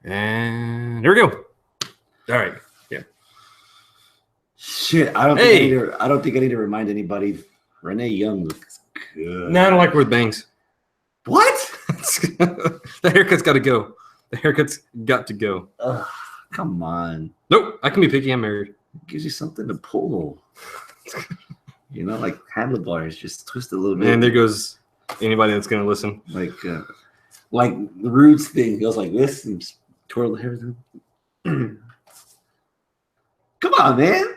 And here we go. All right. Yeah. Shit, I don't think I need to remind anybody. Renee Young looks good. No, I don't like her with bangs. What? The haircut's got to go. The haircut's got to go. Ugh, come on. Nope. I can be picky. I'm married. It gives you something to pull. You know, like handlebars, just twist a little bit. And there goes anybody that's going to listen. Like the Roots thing. It goes like this and just twirl the hair. Come on, man.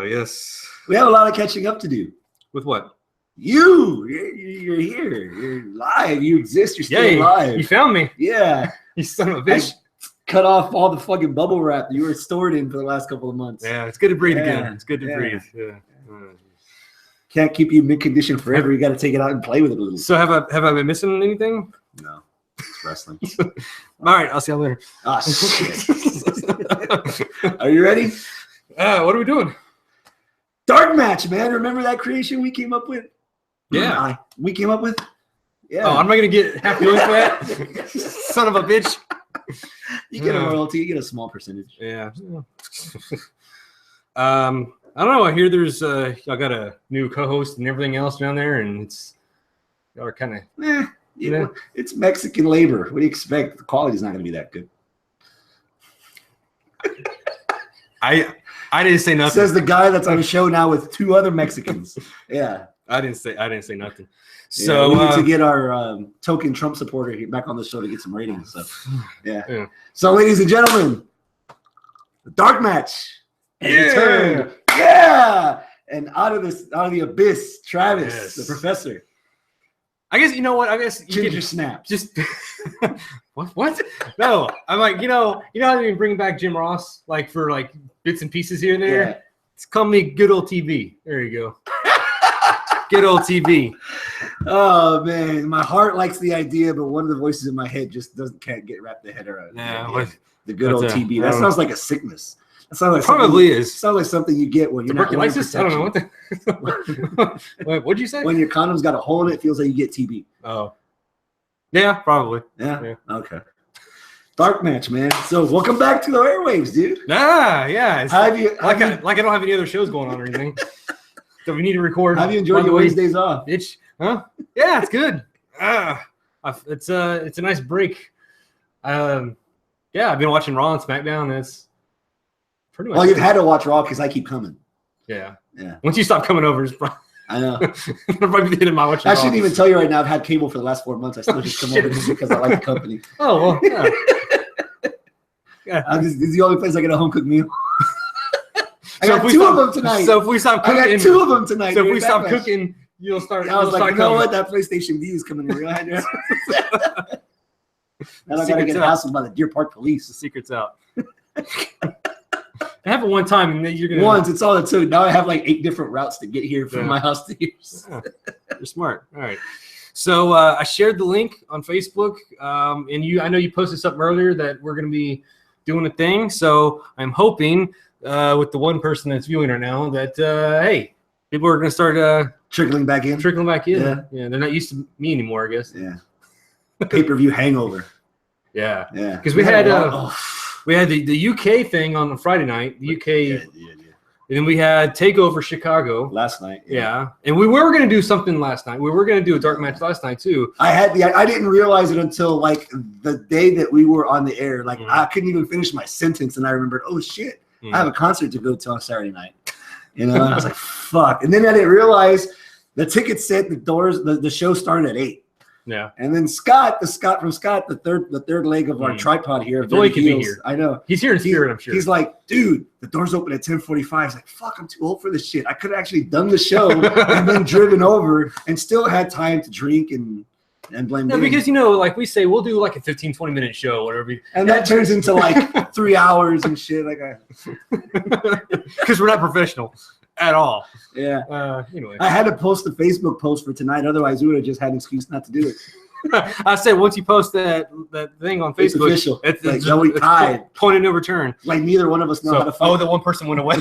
Yes. We have a lot of catching up to do. With what? You're here. You're live. You exist. You're still alive. You found me. Yeah. You son of a bitch. Cut off all the fucking bubble wrap that you were stored in for the last couple of months. Yeah, it's good to breathe again. It's good to breathe. Yeah. Can't keep you mid-condition forever. You got to take it out and play with it a little. So have I been missing anything? No. It's wrestling. All right. I'll see you later. Oh, shit. Are you ready? What are we doing? Dark match, man. Remember that creation we came up with? Yeah. We came up with? Yeah. Oh, I'm not going to get half doing for that? Son of a bitch. You get a royalty. You get a small percentage. Yeah. I don't know. I hear there's y'all got a new co-host and everything else down there, and y'all are kind of it's Mexican labor. What do you expect? The quality's not going to be that good. I didn't say nothing. Says the guy that's on the show now with two other Mexicans. Yeah. I didn't say nothing. So we need to get our token Trump supporter here back on the show to get some ratings. So yeah. So ladies and gentlemen, the dark match has returned. Yeah. And out of the abyss, Travis, the professor. I guess you know what? I guess Ginger Snap. Just what? No, I'm like you know how they bring back Jim Ross like for like bits and pieces here and there. Yeah. It's called me good old TV. There you go. Good old TV. Oh man, my heart likes the idea, but one of the voices in my head just can't wrap their head around. Yeah, the good old TB. That sounds like a sickness. That sounds like probably is. Sounds like something you get when you're tuberculosis. I don't know what. What'd you say? When your condom's got a hole in it, it feels like you get TB. Oh, yeah, probably. Yeah. Okay. Dark match, man. So welcome back to the airwaves, dude. Yeah. I don't have any other shows going on or anything. So we need to record. Have you enjoyed your Wednesdays off? Huh? Yeah, it's good. It's a nice break. I've been watching Raw and Smackdown. It's pretty much. Well, you've had to watch Raw because I keep coming. Yeah. Once you stop coming over, it's probably. I know. Probably the end of my watching. I shouldn't even tell you right now. I've had cable for the last 4 months. I still just come over just because I like the company. Oh well. Yeah. This is the only place I get a home cooked meal. I got two of them tonight. So if we stop cooking, I got two of them tonight. So if we stop cooking, you'll start. I was like, you know what? That PlayStation V is coming in real handy. Now I gotta get hassled by the Deer Park police. The secret's out. It happened one time, and then you're gonna. It's all it took. Now I have like 8 different routes to get here from my house to yours. Yeah. You're smart. All right. So I shared the link on Facebook, and I know you posted something earlier that we're gonna be doing a thing. So I'm hoping. With the one person that's viewing right now, that hey, people are going to start trickling back in. Yeah, they're not used to me anymore, I guess. Yeah, pay-per-view hangover. Yeah. Because we had the UK thing on Friday night. The UK, and then we had Takeover Chicago last night. Yeah, and we were going to do something last night. We were going to do a dark match last night too. I didn't realize it until like the day that we were on the air. Like I couldn't even finish my sentence, and I remembered, oh shit. I have a concert to go to on Saturday night, and I was like, "Fuck!" And then I didn't realize the ticket said the show started at 8. Yeah. And then Scott, the third leg of our tripod here. He can be here. I know he's here in spirit. I'm sure. He's like, dude, the doors open at 10:45. He's like, "Fuck, I'm too old for this shit. I could have actually done the show and then driven over and still had time to drink and blame." No, because like we say, we'll do like a 15-20 minute show, whatever. And that turns into like 3 hours and shit. Because we're not professional at all. Yeah. Anyway, I had to post the Facebook post for tonight. Otherwise, we would have just had an excuse not to do it. I said once you post that thing on Facebook, it's official. It's we tied. Point of no return. Like neither one of us know how to fight. Oh, the one person went away.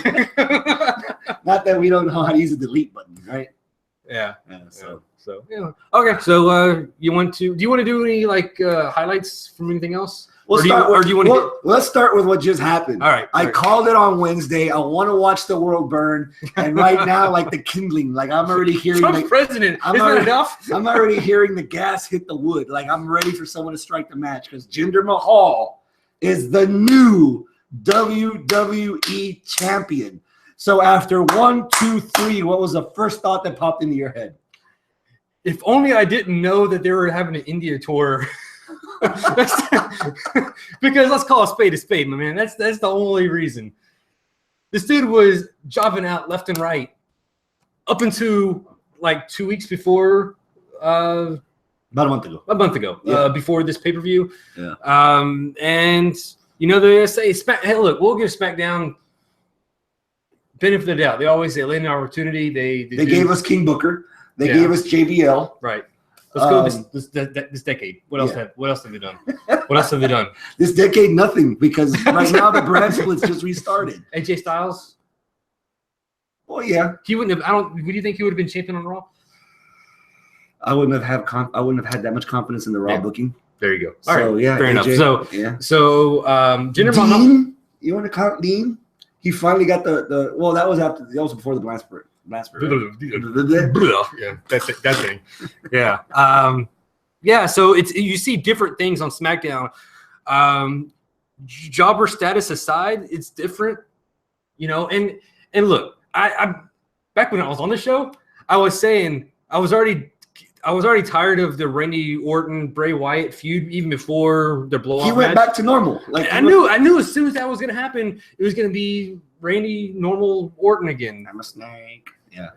Not that we don't know how to use a delete button, right? Yeah. So yeah. Okay. So do you want to do any like highlights from anything else? Let's start with what just happened. All right. I called it on Wednesday. I want to watch the world burn, and right now, like the kindling, like I'm already hearing. Trump's president. Isn't that enough? I'm already hearing the gas hit the wood. Like I'm ready for someone to strike the match because Jinder Mahal is the new WWE champion. So after 1, 2, 3, what was the first thought that popped into your head? If only I didn't know that they were having an India tour. Because let's call a spade, my man. That's the only reason. This dude was jobbing out left and right up until like 2 weeks before. About a month ago. Yeah. Before this pay-per-view. Yeah. And they say, hey, look, we'll give SmackDown benefit of the doubt. They always say, late an opportunity. They gave us King Booker. They gave us JBL. Right. Let's go this decade. What else have they done? What else have they done? This decade, nothing, because right now the brand split's just restarted. AJ Styles? Well, yeah. He wouldn't have. Would you think he would have been champion on Raw? I wouldn't have had that much confidence in the Raw booking. There you go. All right, fair enough. So Jinder Mahal. Dean, you want to count Dean? He finally got the. Well, that was before the Blasphemy. Yeah, that thing. Yeah. Yeah, so you see different things on SmackDown. Jobber status aside, it's different, and look, I back when I was on the show, I was saying I was already tired of the Randy Orton Bray Wyatt feud even before the blow off. He went back to normal. Like I knew as soon as that was gonna happen, it was gonna be Randy normal Orton again. I'm a snake. Yeah.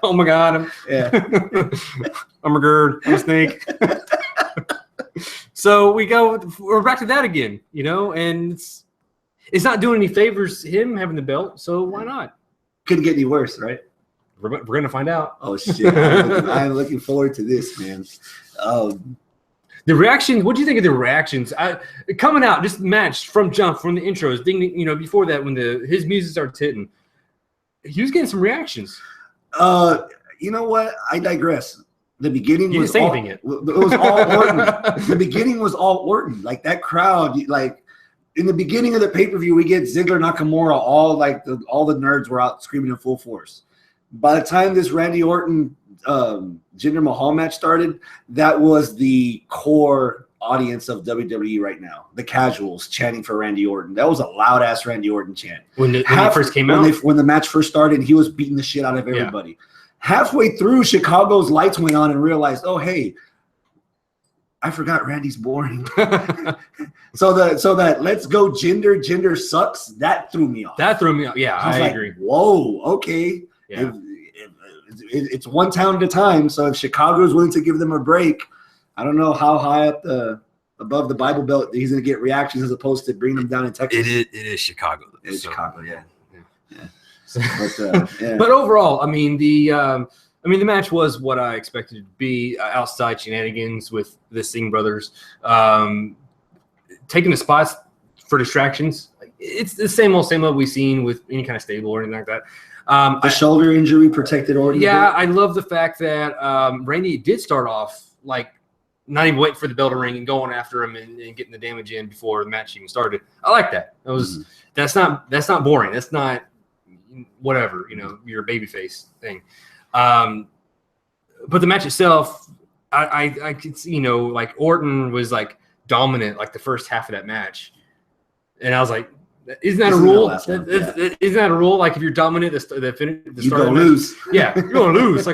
Oh my God. I'm a gird. I'm a snake. So we're back to that again, and it's not doing any favors him having the belt. So why not? Couldn't get any worse, right? We're gonna find out. Oh shit! I'm looking forward to this, man. The reaction. What do you think of the reactions? Coming out just matched from jump from the intros. Before that when his music starts hitting, he was getting some reactions. You know what? I digress. The beginning you was didn't say all, anything yet. It was all Orton. The beginning was all Orton. Like that crowd, like in the beginning of the pay-per-view, we get Ziggler, Nakamura, all the nerds were out screaming in full force. By the time this Randy Orton Jinder Mahal match started, that was the core audience of WWE right now. The casuals chanting for Randy Orton. That was a loud ass Randy Orton chant. When he first came out? When the match first started, he was beating the shit out of everybody. Yeah. Halfway through, Chicago's lights went on and realized, oh hey, I forgot Randy's boring. so that let's go Jinder sucks, that threw me off. Yeah, I agree. Whoa, okay. Yeah. It's one town at a time. So if Chicago is willing to give them a break, I don't know how high up above the Bible Belt he's going to get reactions as opposed to bringing them down in Texas. It is Chicago. It is Chicago, yeah. But overall, the match was what I expected it to be. Outside shenanigans with the Singh brothers, taking the spots for distractions. It's the same old we've seen with any kind of stable or anything like that. The shoulder injury protected Orton. Yeah, I love the fact that Randy did start off like not even waiting for the bell to ring and going after him and getting the damage in before the match even started. I like that. That's not boring. That's not whatever, your babyface thing. But the match itself, I could see, like Orton was like dominant like the first half of that match. And I was like, isn't that a rule? Isn't that a rule? Like if you're dominant, the start you go lose. Yeah, you're gonna lose.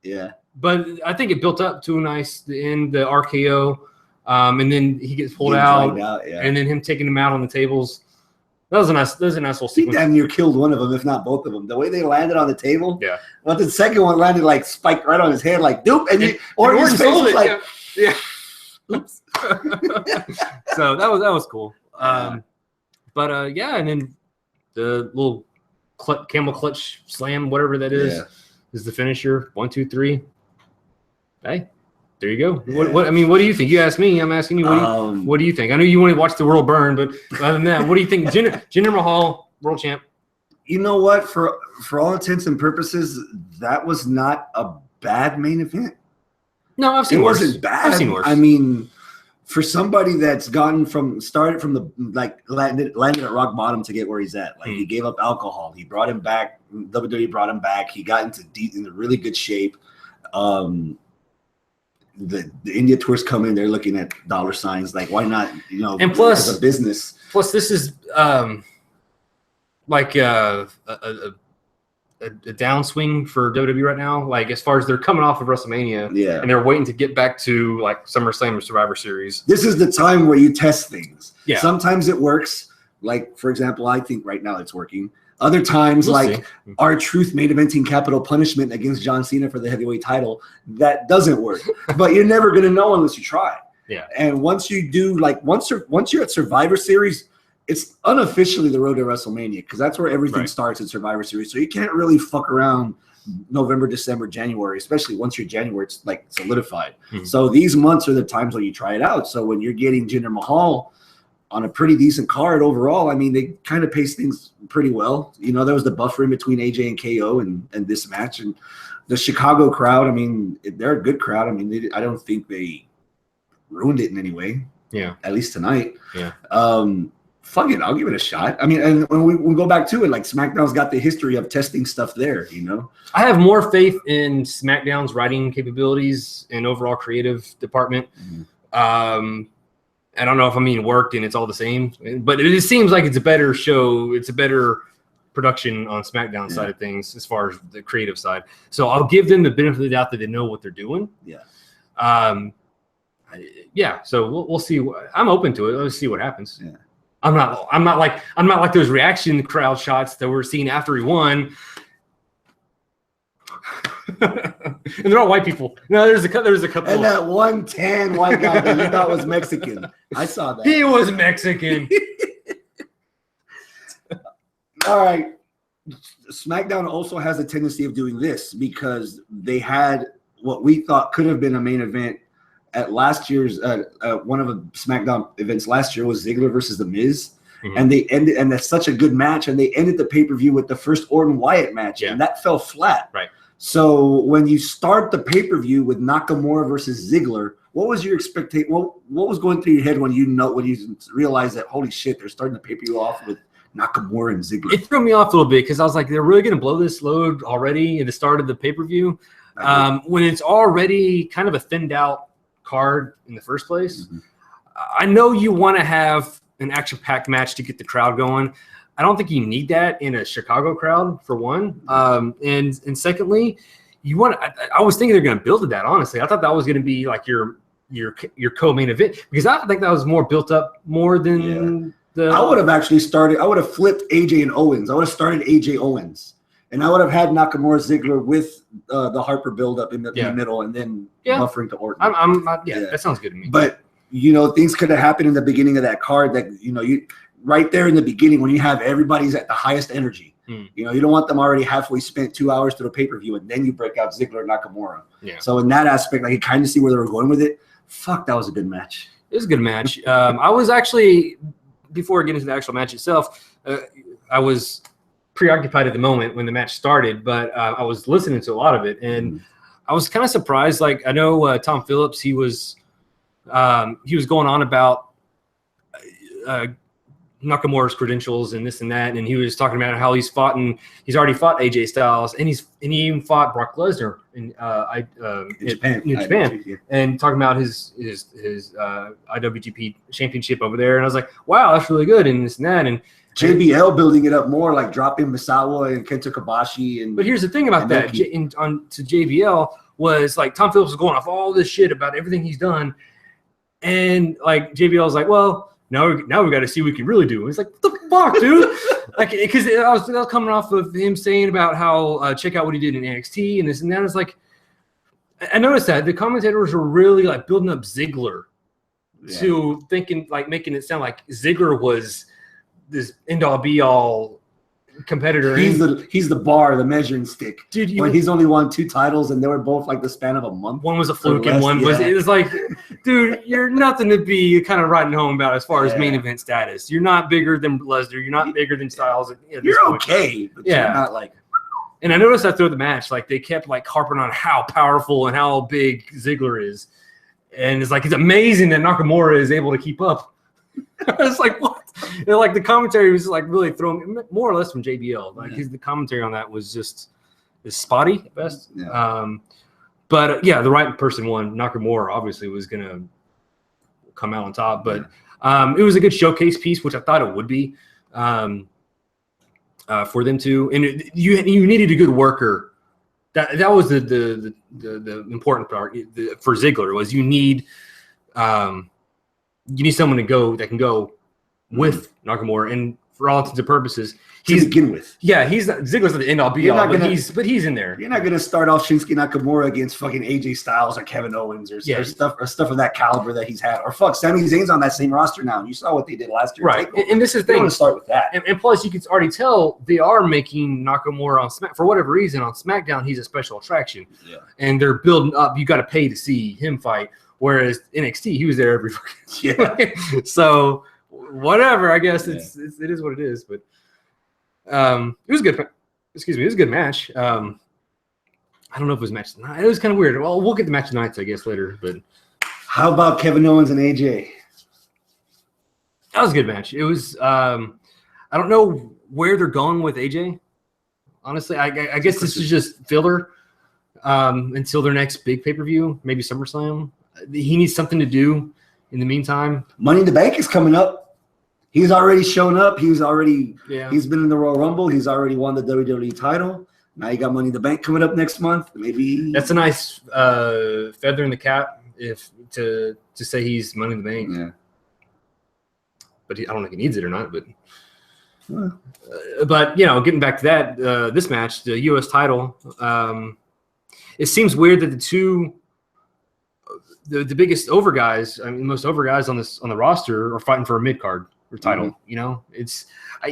Yeah. But I think it built up to a nice end, the RKO, and then he gets pulled out, and then him taking him out on the tables. That was a nice little sequence. He damn near killed one of them, if not both of them. The way they landed on the table. Yeah. But the second one landed like spiked right on his head, like doop, and Orton's face was like, yeah. Oops. So that was cool. And then the little camel clutch slam, whatever that is the finisher. 1, 2, 3. Hey, there you go. Yeah. What do you think? You asked me. I'm asking you. What do you think? I know you want to watch the world burn, but other than that, what do you think? Jinder Mahal, world champ. you know what? For all intents and purposes, that was not a bad main event. No, I've seen worse. It wasn't bad. I've seen worse. I started from the landed at rock bottom to get where he's at. Like he gave up alcohol. He brought him back. WWE brought him back. He got into really good shape. The India tours come in. They're looking at dollar signs. Like why not? And plus as a business. Plus, this is like a downswing for WWE right now. Like as far as they're coming off of WrestleMania, and they're waiting to get back to like SummerSlam or Survivor Series. This is the time where you test things. Yeah. Sometimes it works. Like for example, I think right now it's working. Other times, R-Truth main eventing Capital Punishment against John Cena for the heavyweight title, that doesn't work. But you're never gonna know unless you try. Yeah. And once you do, like once you're at Survivor Series, it's unofficially the road to WrestleMania because that's where everything starts at Survivor Series. So you can't really fuck around November, December, January, especially once you're January, it's like solidified. So these months are the times when you try it out. So when you're getting Jinder Mahal on a pretty decent card overall, I mean, they kind of pace things pretty well. There was the buffer in between AJ and KO and this match. And the Chicago crowd, I mean, they're a good crowd. I mean, I don't think they ruined it in any way. Yeah. At least tonight. Yeah. Fuck it, I'll give it a shot. I mean, and when we go back to it, like SmackDown's got the history of testing stuff there, I have more faith in SmackDown's writing capabilities and overall creative department. I don't know if I'm being worked and it's all the same, but it seems like it's a better show. It's a better production on SmackDown side of things as far as the creative side. So I'll give them the benefit of the doubt that they know what they're doing. Yeah. So we'll see. I'm open to it. Let's see what happens. Yeah. I'm not like those reaction crowd shots that we're seeing after he won. And they're all white people. No, there's a couple. And that one tan white guy that you thought was Mexican. I saw that. He was Mexican. All right. SmackDown also has a tendency of doing this because they had what we thought could have been a main event at last year's one of the SmackDown events last year was Ziggler versus The Miz. And they ended, and that's such a good match. And they ended the pay-per-view with the first Orton Wyatt match, and that fell flat. Right. So when you start the pay-per-view with Nakamura versus Ziggler, what was your expectation? What was going through your head when you realized that holy shit, they're starting the pay-per-view off with Nakamura and Ziggler? It threw me off a little bit because I was like, they're really going to blow this load already at the start of the pay-per-view when it's already kind of a thinned out card in the first place. I know you want to have an action-packed match to get the crowd going. I don't think you need that in a Chicago crowd, for one. And secondly, you want. I was thinking they're going to build to that. Honestly, I thought that was going to be like your co-main event because I think that was more built up more than the. I would have actually started. I would have flipped AJ and Owens. I would have started AJ Owens, and I would have had Nakamura Ziggler with the Harper build up in the middle, and then buffering to Orton. That sounds good to me. But things could have happened in the beginning of that card. That you right there in the beginning when you have everybody's at the highest energy. You don't want them already halfway spent 2 hours to the pay-per-view, and then you break out Ziggler and Nakamura. Yeah. So in that aspect, I could kind of see where they were going with it. Fuck, that was a good match. It was a good match. I was actually, before getting to the actual match itself, I was preoccupied at the moment when the match started, but I was listening to a lot of it, and I was kind of surprised. Like, I know Tom Phillips, he was going on about Nakamura's credentials and this and that, and he was talking about how he's already fought AJ Styles, and he even fought Brock Lesnar in Japan, and talking about his IWGP championship over there, and I was like, wow, that's really good, and this and that, and JBL building it up more, like dropping Misawa and Kenta Kobashi. But here's the thing about that, to JBL was like Tom Phillips was going off all this shit about everything he's done, and like JBL was like, well, now we got to see what we can really do. It's like, what the fuck, dude? Like, because I was coming off of him saying about how check out what he did in NXT and this and that. It's like, I noticed that the commentators were really like building up Ziggler to thinking, like, making it sound like Ziggler was this end all be all competitor. He's the bar, the measuring stick. Dude, he's only won 2 titles, and they were both like the span of a month. One was a fluke, and one was. It was like dude, you're nothing to be kind of writing home about as far as main event status. You're not bigger than Lesnar. You're not bigger than Styles. You're okay, but you're not like. And I noticed that throughout the match, like they kept like harping on how powerful and how big Ziggler is, and it's like it's amazing that Nakamura is able to keep up. It's like what? And like the commentary was like really throwing more or less from JBL. Like the commentary on that was just spotty at best. Yeah. But the right person won. Nakamura obviously was gonna come out on top, but it was a good showcase piece, which I thought it would be for them to. And you needed a good worker. That was the important part for Ziggler was you need someone that can go with Nakamura, and for all intents and purposes, to begin with. Yeah, Ziggler's at the end all be all, but he's in there. You're not gonna start off Shinsuke Nakamura against fucking AJ Styles or Kevin Owens or stuff of that caliber that he's had. Or Sami Zayn's on that same roster now. And you saw what they did last year. Right. And this is the thing. You want to start with that. And plus you can already tell they are making Nakamura on for whatever reason on SmackDown, he's a special attraction. Yeah. And they're building up, you gotta pay to see him fight. Whereas NXT, he was there every fucking So whatever, I guess it is what it is, but it was good. Excuse me, it was a good match. I don't know if it was match tonight. It was kind of weird. Well, we'll get the match tonight, I guess, later. But how about Kevin Owens and AJ? That was a good match. It was. I don't know where they're going with AJ. Honestly, I guess this is just filler until their next big pay-per-view, maybe SummerSlam. He needs something to do in the meantime. Money in the Bank is coming up. He's already shown up. He's been in the Royal Rumble. He's already won the WWE title. Now you got Money in the Bank coming up next month. Maybe that's a nice feather in the cap if to say he's Money in the Bank. Yeah. But I don't know if he needs it or not. But getting back to that, this match, the U.S. title, it seems weird that the biggest over guys, most over guys on the roster are fighting for a mid card or title. I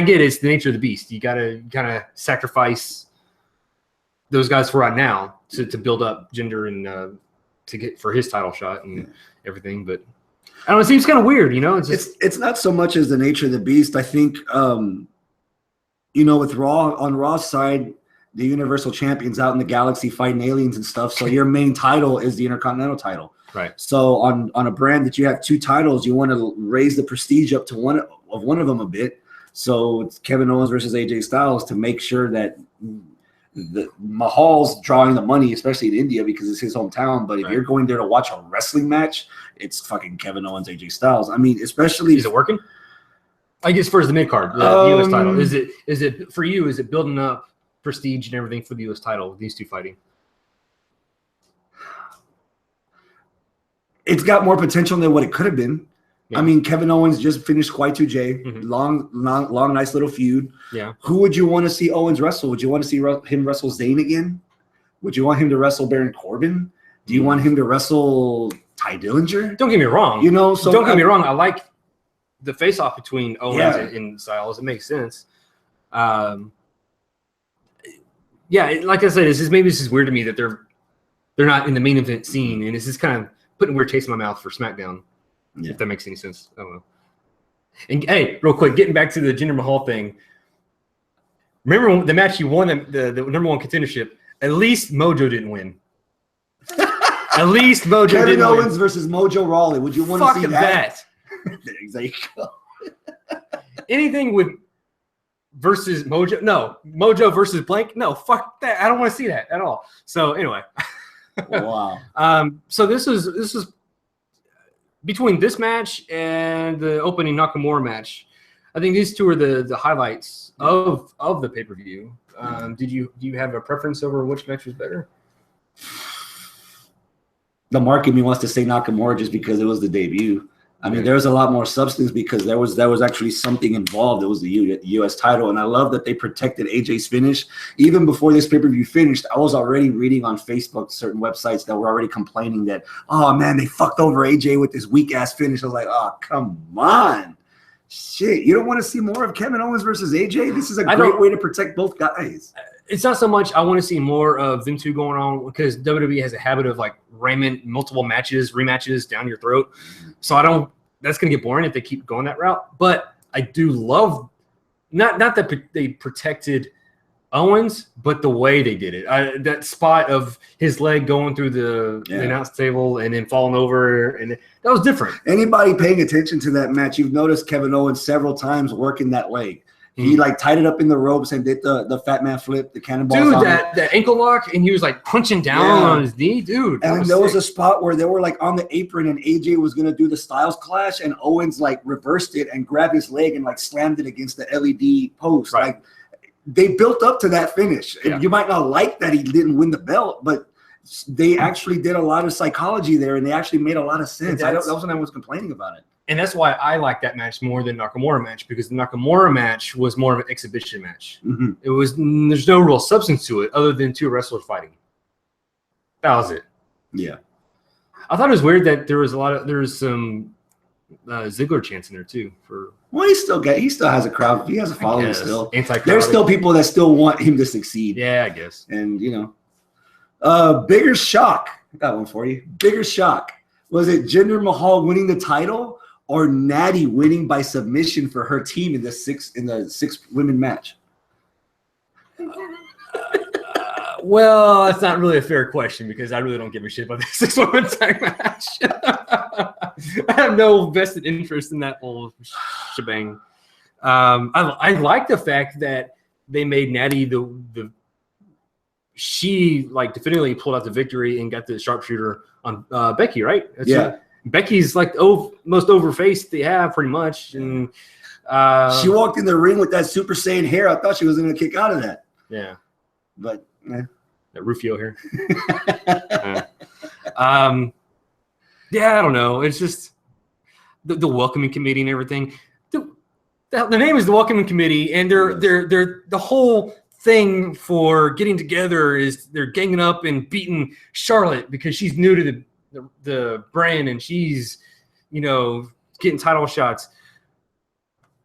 get it's the nature of the beast. You gotta kind of sacrifice those guys for right now to build up Jinder and to get for his title shot and everything. But I don't know, it seems kind of weird. It's not so much as the nature of the beast. I think with on Raw's side, the Universal Champion's out in the galaxy fighting aliens and stuff. So your main title is the Intercontinental title. Right. So on a brand that you have two titles, you want to raise the prestige up to one of them a bit. So it's Kevin Owens versus AJ Styles to make sure that the Mahal's drawing the money, especially in India because it's his hometown. But if you're going there to watch a wrestling match, it's fucking Kevin Owens, AJ Styles. Especially is it working? I guess for the mid card, the U.S. title, is it for you? Is it building up prestige and everything for the U.S. title? These two fighting. It's got more potential than what it could have been. Yeah. Kevin Owens just finished Y2J. Mm-hmm. Long, nice little feud. Yeah. Who would you want to see Owens wrestle? Would you want to see him wrestle Zayn again? Would you want him to wrestle Baron Corbin? Do you want him to wrestle Ty Dillinger? Don't get me wrong. Don't get me wrong. I like the face-off between Owens and Styles. It makes sense. Like I said, this is weird to me that they're not in the main event scene, and this is kind of putting a weird taste in my mouth for SmackDown, if that makes any sense. I don't know. And hey, real quick, getting back to the Jinder Mahal thing. Remember the match you won the number one contendership? At least Mojo didn't win. At least Mojo didn't win. Kevin Owens versus Mojo Rawley. Would you want to see that? There you go. Anything with versus Mojo? No. Mojo versus blank? No. Fuck that. I don't want to see that at all. So anyway. Wow. So this was between this match and the opening Nakamura match. I think these two are the highlights of the pay-per-view. Do you have a preference over which match was better? The mark in me wants to say Nakamura just because it was the debut. There was a lot more substance because there was actually something involved. It was the U.S. title, and I love that they protected AJ's finish. Even before this pay-per-view finished, I was already reading on Facebook certain websites that were already complaining that, oh, man, they fucked over AJ with this weak-ass finish. I was like, oh, come on. Shit, you don't want to see more of Kevin Owens versus AJ? This is a great way to protect both guys. it's not so much I want to see more of them two going on because WWE has a habit of like ramming multiple rematches down your throat. So that's going to get boring if they keep going that route. But I do love not that they protected Owens, but the way they did it. That spot of his leg going through the announce table and then falling over, and that was different. Anybody paying attention to that match, you've noticed Kevin Owens several times working that leg. He like tied it up in the ropes and did the fat man flip, the cannonball. Dude, that ankle lock, and he was like punching down on his knee, dude. And there was a spot where they were like on the apron, and AJ was gonna do the Styles Clash, and Owens like reversed it and grabbed his leg and like slammed it against the LED post. Right. Like they built up to that finish. And you might not like that he didn't win the belt, but they actually did a lot of psychology there, and they actually made a lot of sense. That was when I was complaining about it. And that's why I like that match more than Nakamura match, because the Nakamura match was more of an exhibition match. It was there's no real substance to it other than two wrestlers fighting. That was it. Yeah, I thought it was weird that there was some Ziggler chants in there too. Well, he still has a crowd. He has a following still. There's still people that still want him to succeed. Yeah, I guess. And bigger shock. I got one for you. Bigger shock. Was it Jinder Mahal winning the title? Or Natty winning by submission for her team in the six women match? Well, that's not really a fair question because I really don't give a shit about the 6 women tag match. I have no vested interest in that whole shebang. I like the fact that they made Natty she like definitively pulled out the victory and got the sharpshooter on Becky, right? Becky's like most overfaced they have pretty much, and she walked in the ring with that Super Saiyan hair. I thought she was going to kick out of that. Yeah, but that Rufio hair. I don't know. It's just the welcoming committee and everything. The name is the welcoming committee, and they're the whole thing for getting together is they're ganging up and beating Charlotte because she's new to the brand and she's getting title shots.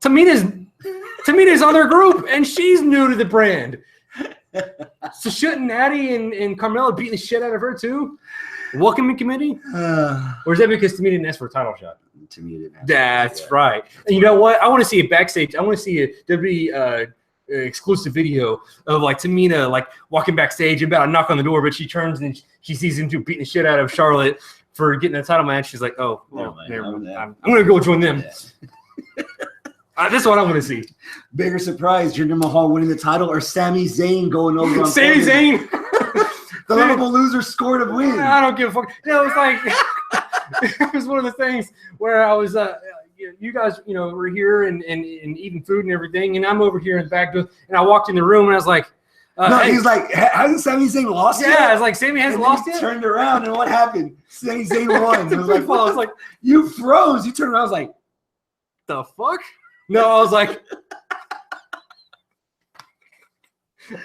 Tamina's on their group and she's new to the brand. So shouldn't Natty and Carmella beating the shit out of her too? Welcoming committee? Or is that because Tamina didn't ask for a title shot? That's right. And you know what? I want to see a backstage. I want to see a WWE exclusive video of like Tamina like walking backstage and about to knock on the door, but she turns and she sees him two beating the shit out of Charlotte for getting a title match. She's like, "Oh, well, I'm gonna go join them." Yeah. That's what I want to see. Bigger surprise: Jinder Mahal winning the title, or Sami Zayn going over on Sami Zayn. The lovable loser scored a win. I don't give a fuck. It's like it was one of the things where I was. You guys, were here and eating food and everything, and I'm over here in the back, and I walked in the room and I was like, hey. He's like, hasn't Sami Zayn lost yet? Yeah, I was like, Sami hasn't lost yet? Turned around, and what happened? Sami Zayn won. I was like, you froze. You turned around, I was like, the fuck? No, I was like,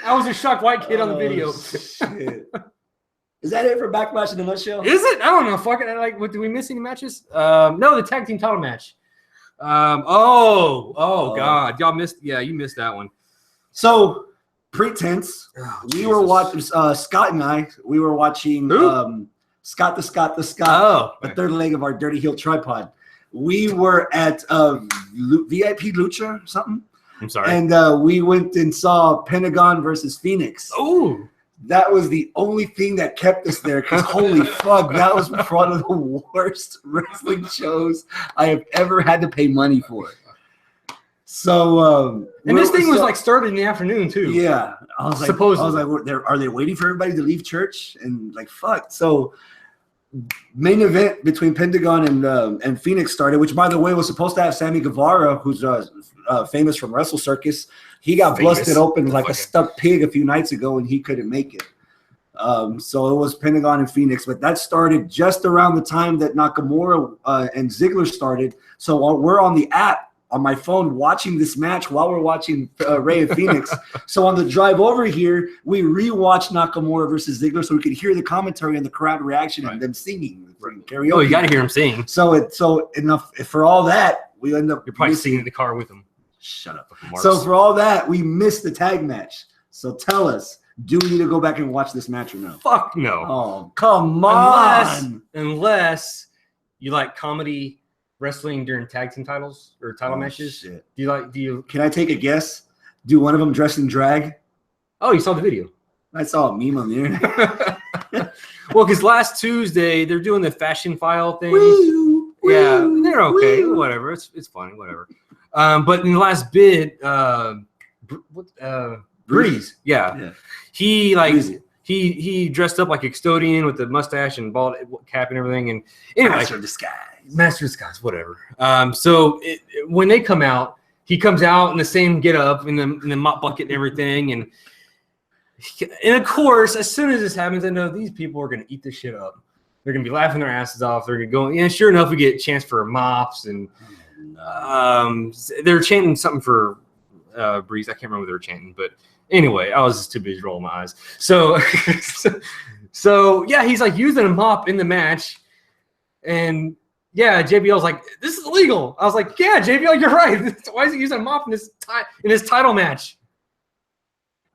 I was a shocked white kid on the video. Shit. Is that it for Backlash in a nutshell? Is it? I don't know. Fuck it. Did we miss any matches? No, the tag team title match. God, y'all missed. Yeah, you missed that one. So Pretense. We were watching Scott and I. We were watching Scott the third leg of our Dirty Heel tripod. We were at VIP Lucha or something. I'm sorry. And we went and saw Pentagon versus Phoenix. Oh. That was the only thing that kept us there because holy fuck, that was one of the worst wrestling shows I have ever had to pay money for. So, and this thing was like started in the afternoon too. Yeah, I was like, supposedly. Are they waiting for everybody to leave church? And like, fuck. So, main event between Pentagon and Phoenix started, which by the way was supposed to have Sammy Guevara, who's famous from Wrestle Circus. He got busted open like a stuck pig a few nights ago, and he couldn't make it. So it was Pentagon and Phoenix, but that started just around the time that Nakamura and Ziggler started. So we're on the app on my phone watching this match while we're watching Rey and Phoenix. So on the drive over here, we rewatched Nakamura versus Ziggler so we could hear the commentary and the crowd reaction and them singing karaoke. Oh, you got to hear them sing. So enough for all that, we end up. You're probably singing in the car with them. Shut up. So for all that, we missed the tag match. So tell us, do we need to go back and watch this match or no? Fuck no. Oh, come on. Unless you like comedy wrestling during tag team titles or title matches. Shit. Can I take a guess? Do one of them dress in drag? Oh, you saw the video. I saw a meme on the internet. Well, because last Tuesday they're doing the fashion file thing. Yeah, they're okay. Whatever. It's funny. Whatever. But in the last bit, Breeze. Yeah. He he dressed up like a custodian with the mustache and bald cap and everything. And anyway, Master of Disguise, whatever. So when they come out, he comes out in the same get up in the mop bucket and everything. And of course, as soon as this happens, I know these people are going to eat this shit up. They're going to be laughing their asses off. They're going to go, yeah, sure enough, we get a chance for mops. And they're chanting something for Breeze. I can't remember what they were chanting. But anyway, I was just too busy rolling my eyes. So yeah, he's like using a mop in the match. And yeah, JBL's like, this is illegal. I was like, yeah, JBL, you're right. Why is he using a mop in his title match?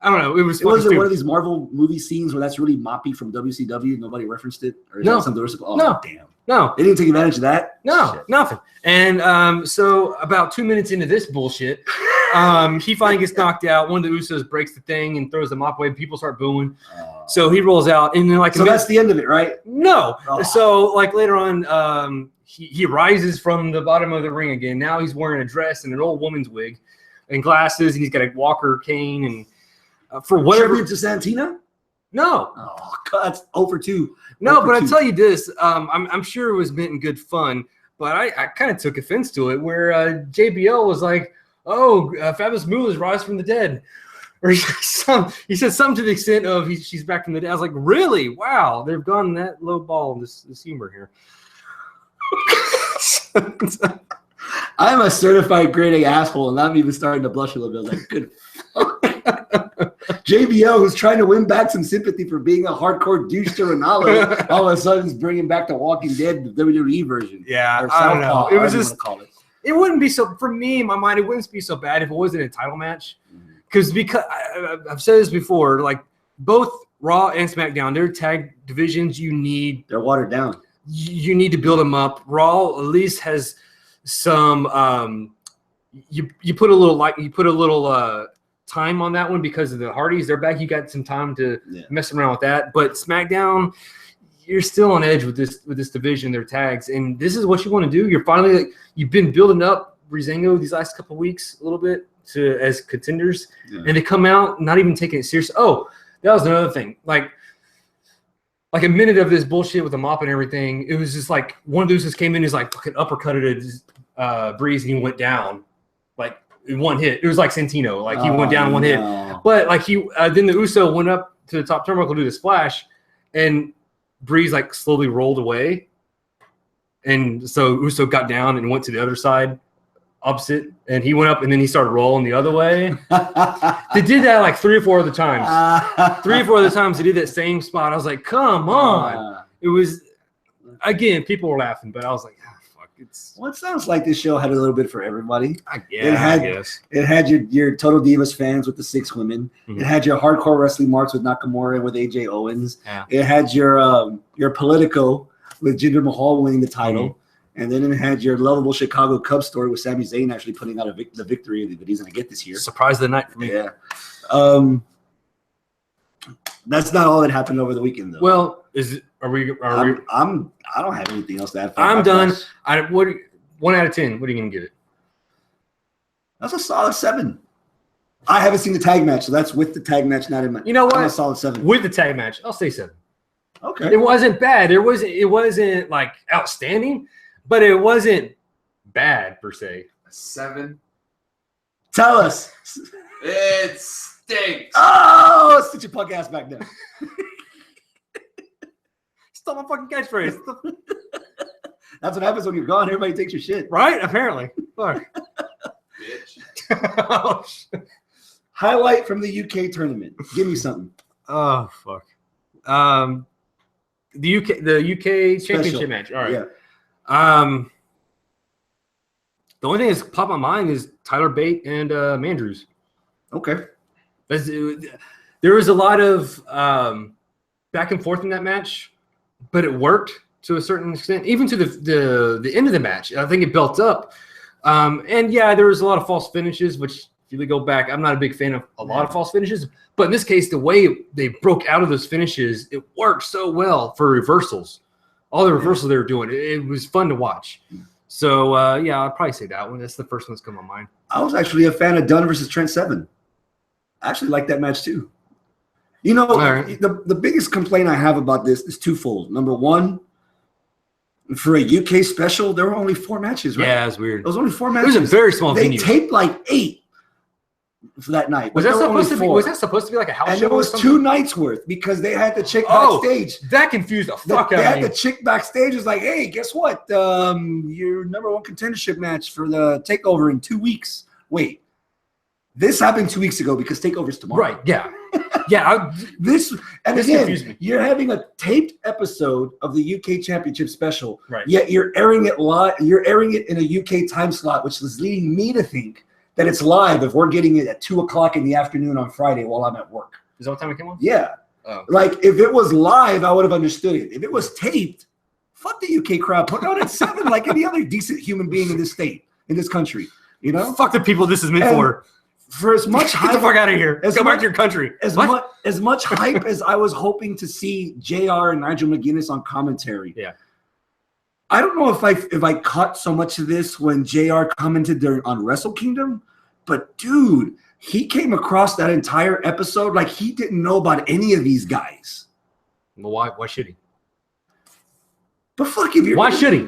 I don't know. It was one of these Marvel movie scenes where that's really moppy from WCW. Nobody referenced it. Or is that something? Damn. No. They didn't take advantage of that? No, shit. Nothing. And so about 2 minutes into this bullshit, he finally gets knocked out. One of the Usos breaks the thing and throws the mop away. People start booing. So he rolls out. And then so that's the end of it, right? No. Oh. So like later on, he rises from the bottom of the ring again. Now he's wearing a dress and an old woman's wig and glasses. And he's got a walker cane. And for whatever. Tribute to Santina? No. Oh, God, that's over 2. No, but I tell you this, I'm sure it was meant in good fun, but I kind of took offense to it where JBL was like, oh, Fabulous Moolah's rise from the dead. Or he said something to the extent of she's back from the dead. I was like, really? Wow, they've gone that low ball in this humor here. I'm a certified grade A asshole, and I'm even starting to blush a little bit. Like, good fuck. JBL, who's trying to win back some sympathy for being a hardcore douche to Ronaldo, all of a sudden is bringing back the Walking Dead, the WWE version. Yeah, I don't know. It was just, it wouldn't be so, for me, in my mind, it wouldn't be so bad if it wasn't a title match. Because I've said this before, like both Raw and SmackDown, their tag divisions, they're watered down. You need to build them up. Raw at least has some. You put a little time on that one because of the Hardys. They're back. You got some time to mess around with that. But SmackDown, you're still on edge with this division, their tags, and this is what you want to do. You're finally you've been building up Breezango these last couple of weeks a little bit as contenders, and they come out not even taking it serious. Oh, that was another thing. Like a minute of this bullshit with the mop and everything. It was just like one of those just came in, is like fucking uppercutted Breeze, and he went down like in one hit. It was like Santino, like he went down in one hit. But like then the Uso went up to the top turnbuckle to do the splash, and Breeze like slowly rolled away, and so Uso got down and went to the other side, opposite, and he went up, and then he started rolling the other way. They did that like 3 or 4 other times. 3 or 4 other times they did that same spot. I was like, come on. It was, again, people were laughing, but I was like, fuck. Well, it sounds like this show had a little bit for everybody. I guess. It had your Total Divas fans with the 6 women. Mm-hmm. It had your hardcore wrestling marks with Nakamura and with AJ Owens. Yeah. It had your Politico with Jinder Mahal winning the title. Mm-hmm. And then it had your lovable Chicago Cubs story with Sami Zayn actually putting out the victory that he's going to get this year. Surprise of the night for me. Yeah. That's not all that happened over the weekend, though. Well, I don't have anything else to add. I'm done. 1 out of 10. What are you going to give it? That's a solid 7. I haven't seen the tag match, so that's with the tag match, not in my. You know what? I'm a solid 7. With the tag match, I'll say 7. Okay. It wasn't bad. It wasn't like outstanding, but it wasn't bad per se. 7. Tell us. It stinks. Oh, sit your punk ass back there. Stole my fucking catchphrase. That's what happens when you're gone. Everybody takes your shit. Right? Apparently. Fuck. Bitch. Oh, shit. Highlight from the UK tournament. Give me something. Oh, fuck. The UK championship match. All right. Yeah. The only thing that's popped my mind is Tyler Bate and Mandrews. Okay. There was a lot of back and forth in that match, but it worked to a certain extent, even to the end of the match. I think it built up. And yeah, there was a lot of false finishes, which if you go back, I'm not a big fan of a lot of false finishes, but in this case, the way they broke out of those finishes, it worked so well for reversals. All the reversals they were doing, it was fun to watch. So yeah, I'd probably say that one. That's the first one that's come to mind. I was actually a fan of Dunn versus Trent Seven. I actually like that match too. You know, the biggest complaint I have about this is twofold. Number one, for a UK special, there were only 4 matches, right? Yeah, it's weird. There was only 4 matches. It was a very small venue. They taped like 8 for that night. Was that supposed to be like a house show? And it was 2 nights worth because they had the chick backstage. That confused the fuck out of me. They had the chick backstage. Was like, hey, guess what? Your #1 contendership match for the Takeover in 2 weeks. Wait, this happened 2 weeks ago because Takeover's tomorrow. Right? Yeah. Yeah, this again, you're having a taped episode of the UK Championship special, right? Yet you're airing it live. You're airing it in a UK time slot, which is leading me to think that it's live if we're getting it at 2:00 in the afternoon on Friday while I'm at work. Is that what time it came on? Yeah. Oh. Like if it was live, I would have understood it. If it was taped, fuck the UK crowd. Put it on at 7 like any other decent human being in this state, in this country. You know, fuck the people this is meant for. For as much hype, get the fuck out of here. Go back to your country. As much hype as I was hoping to see JR and Nigel McGuinness on commentary. Yeah. I don't know if I caught so much of this when JR commented on Wrestle Kingdom, but dude, he came across that entire episode like he didn't know about any of these guys. Well, why should he? But fuck if you're why should he?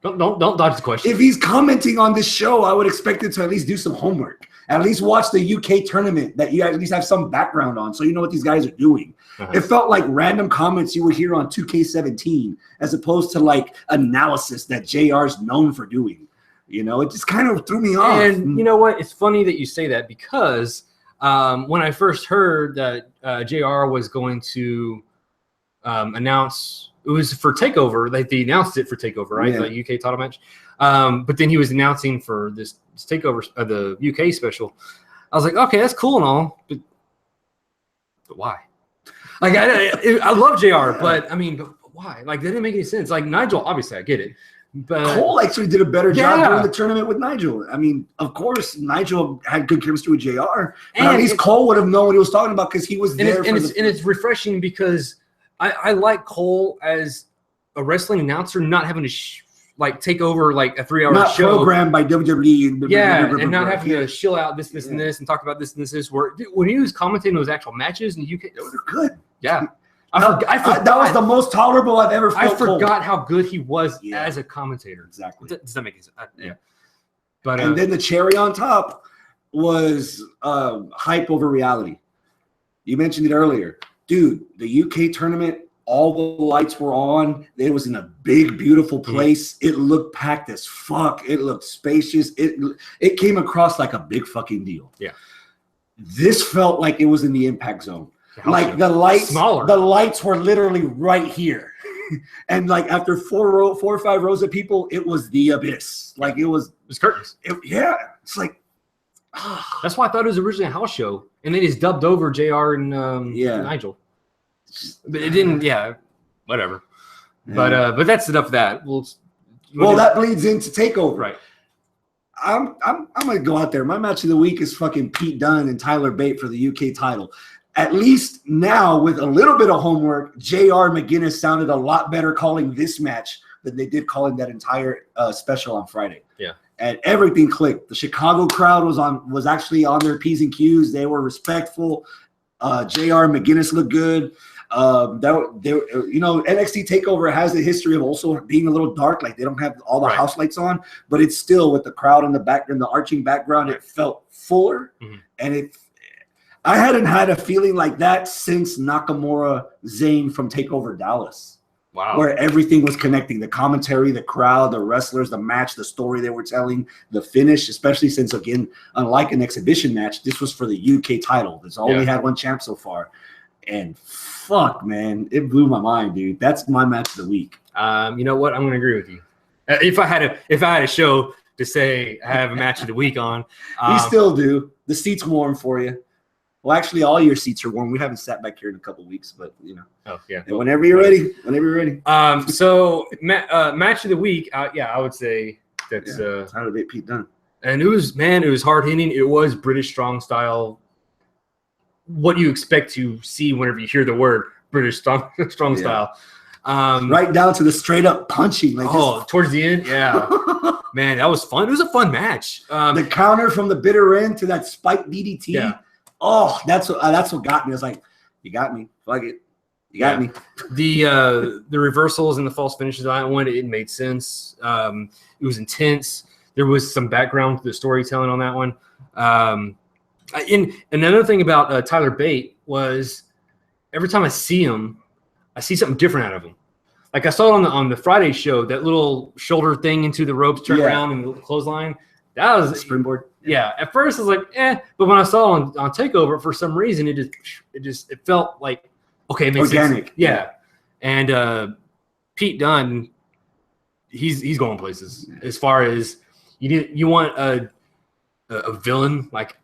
Don't dodge the question. If he's commenting on this show, I would expect him to at least do some homework. At least watch the UK tournament that you at least have some background on so you know what these guys are doing. It felt like random comments you would hear on 2K17 as opposed to like analysis that JR's known for doing. You know, it just kind of threw me off. And you know what? It's funny that you say that because when I first heard that JR was going to announce – it was for Takeover. Like they announced it for Takeover, right? Yeah. The UK title match. But then he was announcing for this Takeover, the UK special. I was like, okay, that's cool and all, but why? Like, I love JR, but I mean, but why? Like, that didn't make any sense. Like Nigel, obviously, I get it. But Cole actually did a better job during the tournament with Nigel. I mean, of course, Nigel had good chemistry with JR, but at least Cole would have known what he was talking about because he was there. And it's refreshing because I like Cole as a wrestling announcer, not having to take over like a 3-hour not show programmed by WWE. And not having to shill out this, and this, and talk about this and this. Where when he was commentating those actual matches in the UK, those are good. Yeah, I forgot that was the most tolerable I've ever felt. I forgot how good he was as a commentator. Exactly. Does that make sense? Yeah. But and then the cherry on top was hype over reality. You mentioned it earlier. Dude, the UK tournament, all the lights were on. It was in a big, beautiful place. It looked packed as fuck. It looked spacious. It came across like a big fucking deal. Yeah. This felt like it was in the impact zone. Like the lights were literally right here. And like after 4 or 5 rows of people, it was the abyss. Like it was curtains. It's like that's why I thought it was originally a house show. And they just dubbed over JR and Nigel. But it didn't, whatever. Yeah. But that's enough of that. That bleeds into Takeover. Right. I'm gonna go out there. My match of the week is fucking Pete Dunne and Tyler Bate for the UK title. At least now, with a little bit of homework, JR McGuinness sounded a lot better calling this match than they did calling that entire special on Friday. Yeah. And everything clicked. The Chicago crowd was actually on their P's and Q's. They were respectful. JR McGuinness looked good. NXT Takeover has a history of also being a little dark, like they don't have all the house lights on, but it's still with the crowd in the back and the arching background, it felt fuller. And I hadn't had a feeling like that since Nakamura Zayn from Takeover Dallas. Wow. Where everything was connecting, the commentary, the crowd, the wrestlers, the match, the story they were telling, the finish, especially since, again, unlike an exhibition match, this was for the UK title. There's only had one champ so far. And fuck, man, it blew my mind, dude. That's my match of the week. You know what? I'm going to agree with you. If I had a show to say I have a match of the week on. We still do. The seat's warm for you. Well, actually, all your seats are warm. We haven't sat back here in a couple weeks, but Oh yeah. And whenever you're ready. So match of the week. I would say that's Tyler Bate, Pete Dunne. And it was hard hitting. It was British strong style. What you expect to see whenever you hear the word British strong style. Right down to the straight up punching. Towards the end, yeah. Man, that was fun. It was a fun match. The counter from the bitter end to that spike DDT. Yeah. Oh, that's what got me. I was like, you got me. Fuck it. You got me. The reversals and the false finishes on that one, it made sense. It was intense. There was some background to the storytelling on that one. And another thing about Tyler Bate was every time I see him, I see something different out of him. Like I saw it on the Friday show, that little shoulder thing into the ropes, turn around and the clothesline. That was springboard. Yeah. At first I was like, but when I saw it on Takeover, for some reason it felt like okay, it makes organic. Sense. Yeah. And Pete Dunne, he's going places as far as you want a villain, like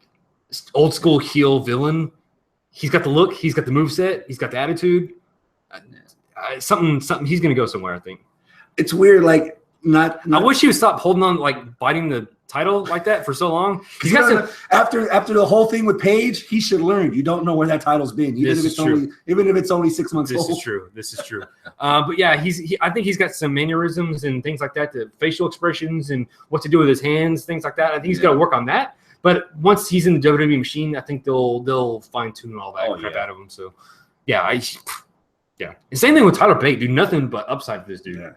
old school heel villain. He's got the look, he's got the moveset, he's got the attitude. Something he's gonna go somewhere, I think. It's weird, like not I wish he would stop holding on, like biting the title like that for so long. He's got after the whole thing with Paige, he should learn. You don't know where that title's been, even if it's only 6 months old. This is true. But yeah, I think he's got some mannerisms and things like that, the facial expressions and what to do with his hands, things like that. I think he's got to work on that. But once he's in the WWE machine, I think they'll fine tune all that crap out of him. So yeah, and same thing with Tyler Bate. Do nothing but upside for this dude. Yeah.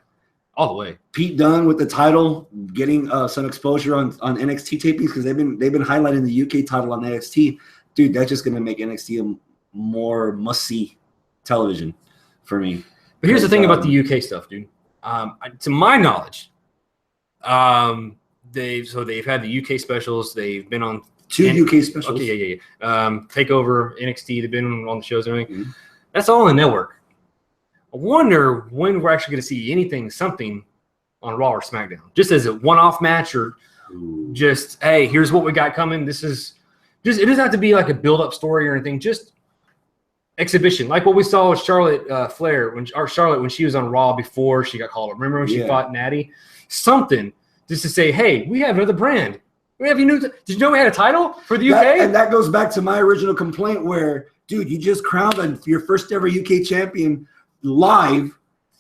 All the way. Pete Dunne with the title, getting some exposure on NXT tapings because they've been highlighting the UK title on NXT. Dude, that's just gonna make NXT a more must-see television for me. But here's the thing about the UK stuff, dude. To my knowledge, they've had the UK specials. They've been on two UK specials. Okay, Takeover, NXT. They've been on the shows and everything. Mm-hmm. That's all on the network. I wonder when we're actually going to see something on Raw or SmackDown, just as a one-off match or just, hey, here's what we got coming. This is just, it doesn't have to be like a build-up story or anything, just exhibition. Like what we saw with Charlotte Flair, when she was on Raw before she got called up. Remember when she fought Natty? Something just to say, hey, we have another brand. We have did you know we had a title for the UK? And that goes back to my original complaint where, dude, you just crowned your first ever UK champion live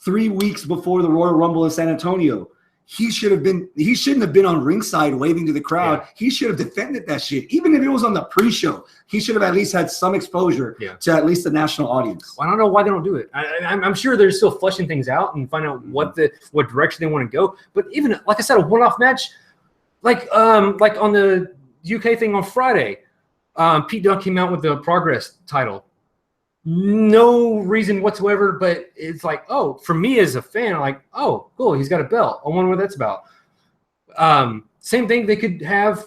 3 weeks before the Royal Rumble in San Antonio. He shouldn't have been on ringside waving to the crowd. Yeah. He should have defended that shit. Even if it was on the pre-show, he should have at least had some exposure to at least the national audience. Well, I don't know why they don't do it. I'm sure they're still fleshing things out and find out what direction they want to go. But even like I said, a one-off match, like on the UK thing on Friday, Pete Dunne came out with the Progress title. No reason whatsoever, but it's like, oh, for me as a fan, I'm like, oh, cool, he's got a belt. I wonder what that's about. Same thing, they could have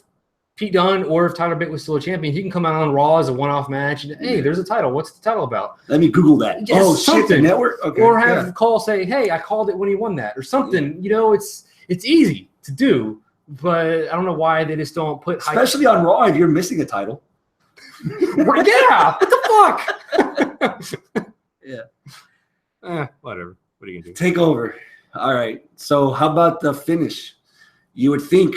Pete Dunne, or if Tyler Bate was still a champion, he can come out on Raw as a one-off match. And, hey, there's a title. What's the title about? Let me Google that. Yes, shit, the network? Okay. Or have Cole say, hey, I called it when he won that, or something. It's easy to do, but I don't know why they just don't put especially on Raw if you're missing a title. Yeah, what the fuck? Whatever. What are you gonna do? Takeover. All right. So how about the finish? You would think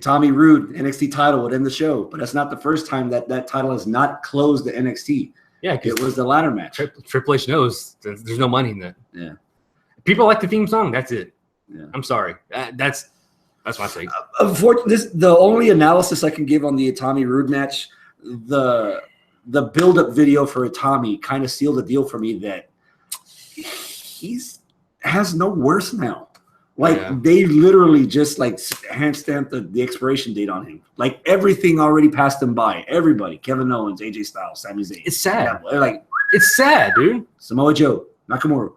Tommy Rude NXT title would end the show, but that's not the first time that title has not closed the NXT. Yeah, it was the ladder match. Triple H knows there's no money in that. Yeah. People like the theme song. That's it. Yeah. I'm sorry. That's my take. The only analysis I can give on the Tommy Rude match, the build-up video for Itami kind of sealed the deal for me that has no worse now. Like they literally just like hand stamped the expiration date on him. Like everything already passed him by. Everybody, Kevin Owens, AJ Styles, Sami Zayn. It's sad. Like it's sad, dude. Samoa Joe, Nakamura.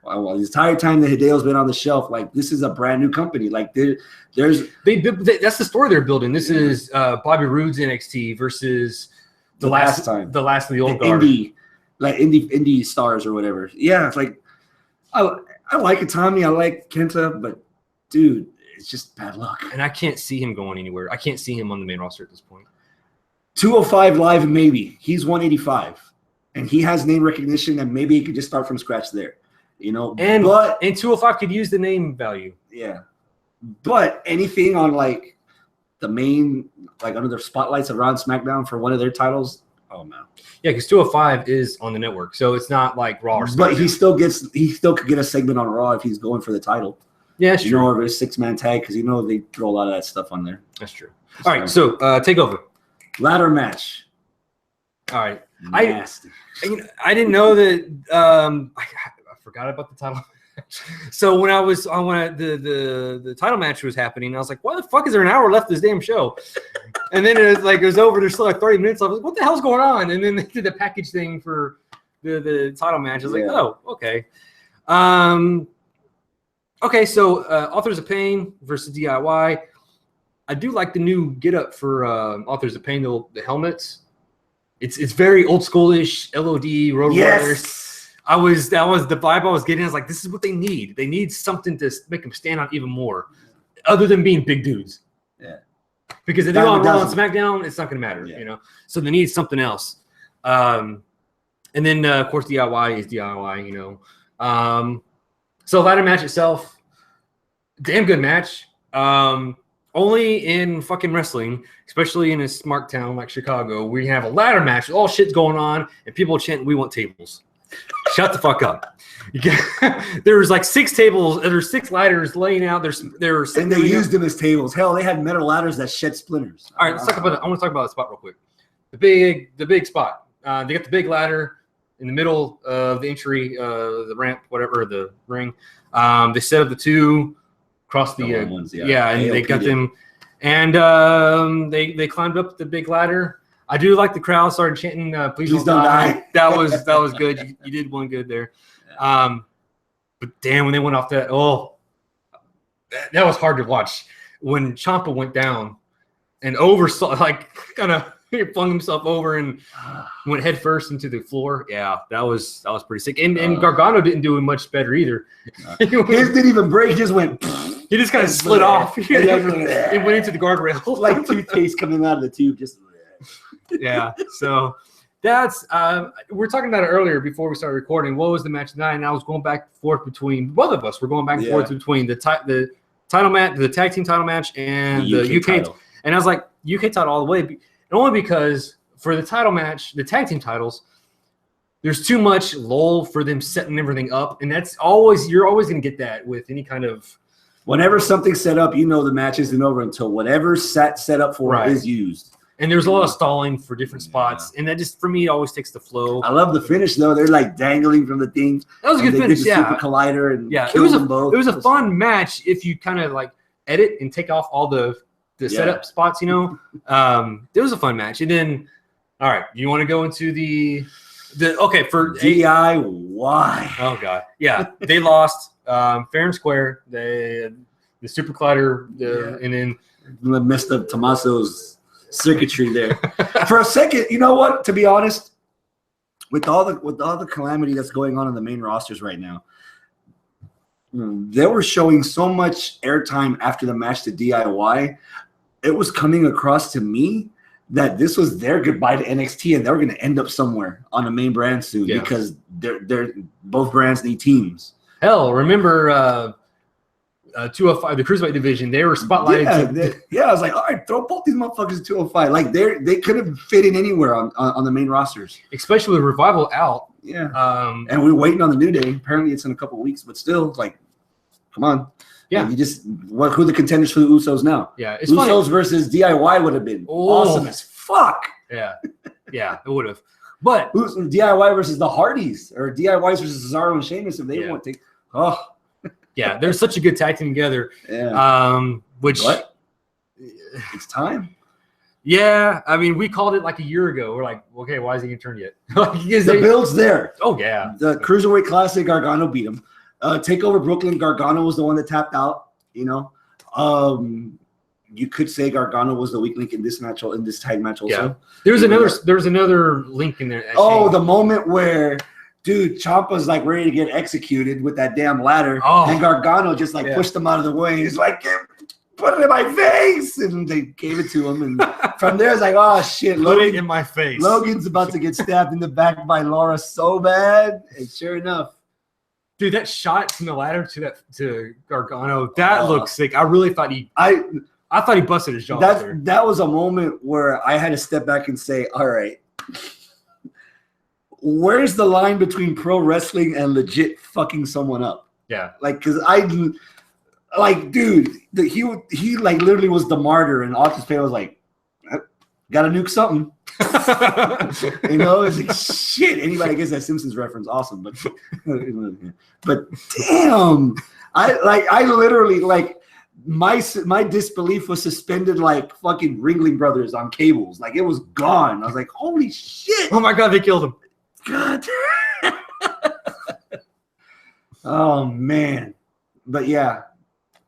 Well, the entire time that Hideo's been on the shelf, like this is a brand new company. Like that's the story they're building. This is Bobby Roode's NXT versus the last of the old guard. Indie stars or whatever. Yeah, it's like I like Itami, I like Kenta, but dude, it's just bad luck. And I can't see him going anywhere. I can't see him on the main roster at this point. 205 live, maybe. He's 185. And he has name recognition, and maybe he could just start from scratch there. You know, and 205 could use the name value. Yeah. But anything on like the main, like under the spotlights around SmackDown for one of their titles, oh no. Yeah, because 205 is on the network, so it's not like Raw or SmackDown. But he still could get a segment on Raw if he's going for the title. Yeah, that's true. Or a 6-man tag, because they throw a lot of that stuff on there. That's true. All right, so Takeover. Ladder match. All right. Nasty. I didn't know that. I forgot about the title. So when the title match was happening, I was like, why the fuck is there an hour left of this damn show? And then it was over. There's still like 30 minutes. I was like, what the hell's going on? And then they did the package thing for the title match. I was like, oh, okay. Okay, so Authors of Pain versus DIY. I do like the new get-up for Authors of Pain, the helmets. It's very old schoolish, LOD, Road Warriors. That was the vibe I was getting. I was like, this is what they need. They need something to make them stand out even more, other than being big dudes. Yeah. Because if they're on Raw and SmackDown, it's not going to matter, you know. So they need something else. And then of course DIY is DIY, you know. So ladder match itself, damn good match. Only in fucking wrestling, especially in a smart town like Chicago, we have a ladder match. All shit's going on, and people chanting, "We want tables." Shut the fuck up. There's like 6 tables. There's 6 ladders laying out. And they used them as tables. Hell, they had metal ladders that shed splinters. All right, let's talk about it. I want to talk about the spot real quick. The big spot. They got the big ladder in the middle of the entry, the ramp, whatever, the ring. They set up the 2 across the ones, and they got them, and they climbed up the big ladder. I do like the crowd started chanting, "Please don't die." That was good. You did one good there. Yeah. But damn, when they went off that, that was hard to watch. When Ciampa went down and kind of flung himself over and went head first into the floor. Yeah, that was pretty sick. And Gargano didn't do much better either. His didn't even break. He just went. He just kind of slid off. It went into the guardrail. Like toothpaste coming out of the tube. Just. Yeah, so that's we were talking about it earlier before we started recording. What was the match tonight? And I was going back and forth between both of us. We're going back and forth between the title match, the tag team title match, and the UK title. And I was like, UK title all the way, and only because for the title match, the tag team titles, there's too much lull for them setting everything up, and you're always going to get that with any kind of. Whenever something's set up, the match isn't over until whatever's set up for it is used. And there's a lot of stalling for different spots, and that just for me it always takes the flow. I love the finish though; they're like dangling from the thing. That was a good finish, Super collider, and it was a fun match if you kind of like edit and take off all the setup spots. It was a fun match. And then, all right, you want to go into the for DIY? Oh god, yeah, they lost fair and square. The super collider, and then messed up Tommaso's circuitry there for a second. You know what? To be honest, with all the calamity that's going on in the main rosters right now, they were showing so much airtime after the match to DIY. It was coming across to me that this was their goodbye to NXT, and they were going to end up somewhere on the main brand soon because they're both brands need teams. Hell, remember 205, the Cruiserweight division, they were spotlighted. I was like, all right, throw both these motherfuckers to 205. Like they could have fit in anywhere on the main rosters. Especially with Revival out. Yeah. And we're waiting on the New Day. Apparently it's in a couple weeks, but still, like, come on. Yeah. Like, who are the contenders for the Usos now? Yeah. It's Usos funny. Versus DIY would have been awesome as fuck. Yeah. Yeah, it would have. But DIY versus the Hardys, or DIY versus Cesaro and Sheamus if they want to. Yeah, they're such a good tag team together. Yeah. Which it's time. Yeah, I mean, we called it like a year ago. We're like, okay, why is he gonna turn yet? The build's there. Oh yeah. The Cruiserweight Classic, Gargano beat him. Takeover Brooklyn, Gargano was the one that tapped out. You could say Gargano was the weak link in this match, in this tag match also. Yeah. There's another link in there. The moment where. Dude, Ciampa's like ready to get executed with that damn ladder, and Gargano just pushed him out of the way. He's like, put it in my face. And they gave it to him. And from there, it's like, oh, shit. Put it in my face. Logan's about to get stabbed in the back by Laura so bad. And sure enough. Dude, that shot from the ladder to Gargano, that looks sick. I really thought I thought he busted his jaw. That was a moment where I had to step back and say, all right, where's the line between pro wrestling and legit fucking someone up? Yeah. Like, because dude, he like literally was the martyr, and Austin's Payne was like, gotta nuke something. You know, it's like shit. Anybody gets that Simpsons reference, awesome. But damn, I literally like my disbelief was suspended like fucking Ringling Brothers on cables. Like it was gone. I was like, holy shit! Oh my god, they killed him. God. Oh man, but yeah,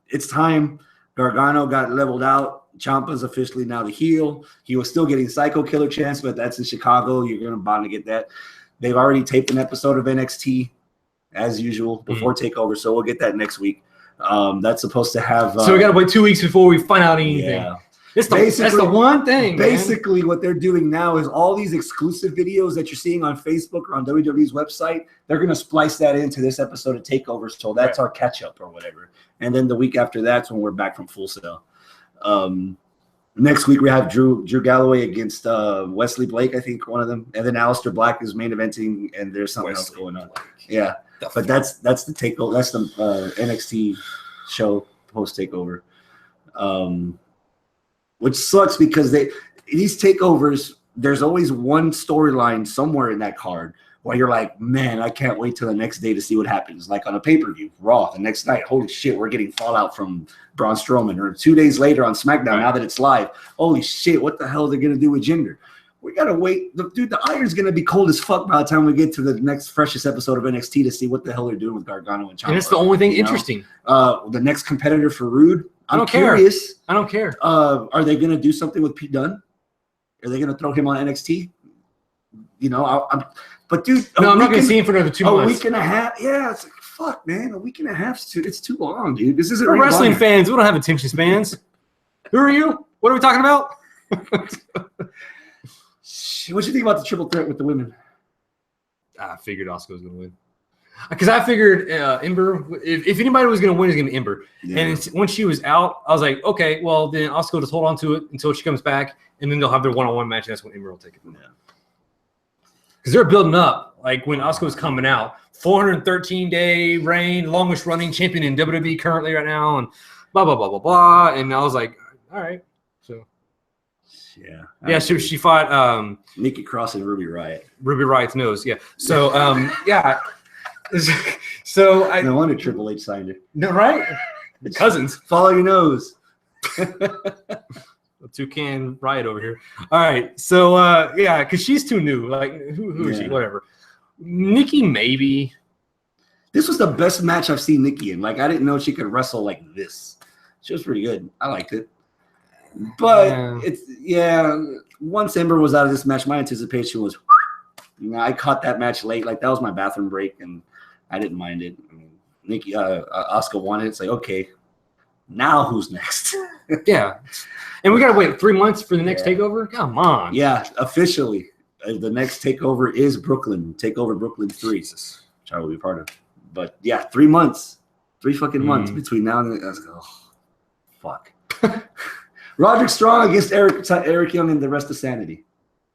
it's time. Gargano got leveled out. Ciampa's officially now the heel. He was still getting Psycho Killer chance, but that's in Chicago. You're bound to get that. They've already taped an episode of NXT as usual before Takeover, so we'll get that next week. That's supposed to have. So we got to wait 2 weeks before we find out anything. Yeah. That's the one thing. Basically, what they're doing now is all these exclusive videos that you're seeing on Facebook or on WWE's website, they're going to splice that into this episode of Takeover. So that's our catch up or whatever. And then the week after that's when we're back from Full Sail. Next week we have Drew Galloway against Wesley Blake, I think one of them, and then Aleister Black is main eventing, and there's something else going on. Yeah, but that's the takeover. That's the NXT show post Takeover, which sucks because these takeovers. There's always one storyline somewhere in that card where you're like, man, I can't wait till the next day to see what happens. Like on a pay-per-view, Raw, the next night, holy shit, we're getting fallout from Braun Strowman. Or 2 days later on SmackDown, now that it's live, holy shit, what the hell are they going to do with Jinder? We got to wait. Dude, the iron's going to be cold as fuck by the time we get to the next freshest episode of NXT to see what the hell they're doing with Gargano and Ciampa. And it's the only thing interesting. The next competitor for Rude, I'm curious. I don't care. Are they going to do something with Pete Dunne? Are they going to throw him on NXT? You know, but dude, no, I'm not going to see him for another 2 months. A week and a half. Yeah, it's like, fuck, man. A week and a half, it's too long, dude. This isn't We're wrestling fans. We don't have attention spans. Who are you? What are we talking about? What you think about the triple threat with the women? I figured Asuka was going to win. Because I figured Ember, if anybody was going to win, it's going to be Ember. Yeah. And when she was out, I was like, okay, well, then Asuka will just hold on to it until she comes back, and then they'll have their one-on-one match, and that's when Ember will take it from there. Because they're building up. Like when Asuka was coming out, 413-day reign, longest running champion in WWE currently right now, and blah, blah, blah, blah, blah. And I was like, all right. So, yeah, she fought Nikki Cross and Ruby Riott. Ruby Riott's nose, yeah. So, yeah. So no wonder Triple H signed her. No, right? The cousins. Follow your nose. Toucan Riot over here. All right. So yeah, because she's too new. Like who is she? Whatever. Nikki, maybe. This was the best match I've seen Nikki in. Like I didn't know she could wrestle like this. She was pretty good. I liked it. But once Ember was out of this match, my anticipation was I caught that match late. Like that was my bathroom break and I didn't mind it. I mean, Nikki Asuka won it. It's like, okay, now who's next? Yeah. And we got to wait 3 months for the next takeover? Come on. Yeah, officially. The next takeover is Brooklyn. Takeover Brooklyn 3, which I will be part of. But yeah, 3 months. 3 fucking months between now and then. I was like, oh, fuck. Roderick Strong against Eric Young and the rest of Sanity.